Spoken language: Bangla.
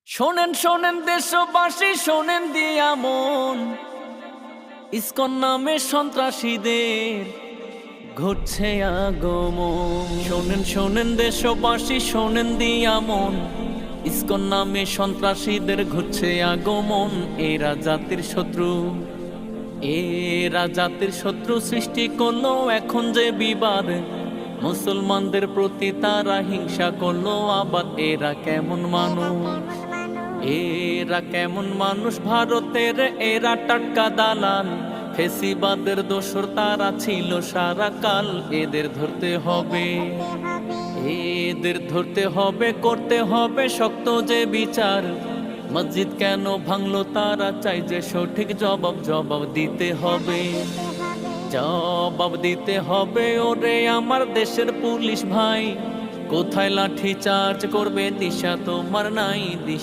শোনেন শোনেন দেশবাসী শোনেন দিয়া মন, ইসকন নামে সন্ত্রাসীদের ঘটছে আগমন। শোনেন শোনেন দেশবাসী শোনেন দিয়া মন, ইসকন নামে সন্ত্রাসীদের ঘটছে আগমন। এরা জাতির শত্রু, এরা জাতির শত্রু সৃষ্টি করলো এখন যে বিবাদ, মুসলমানদের প্রতি তারা হিংসা করলো আবার। এরা কেমন মানুষ, এরা কেমন মানুষ, ভারতের এরা টাটকা দালাল, ফেসিবাদের দোসর তারা ছিল সারা কাল। এদের ধরতে হবে, এদের ধরতে হবে, করতে হবে শক্ত যে বিচার। মসজিদ কেন ভাঙলো তারা চাই যে সঠিক জবাব, জবাব দিতে হবে, জবাব দিতে হবে। ওরে আমার দেশের পুলিশ ভাই, কোথায় লাঠি চার্জ করবে দিশা তোমার নাই।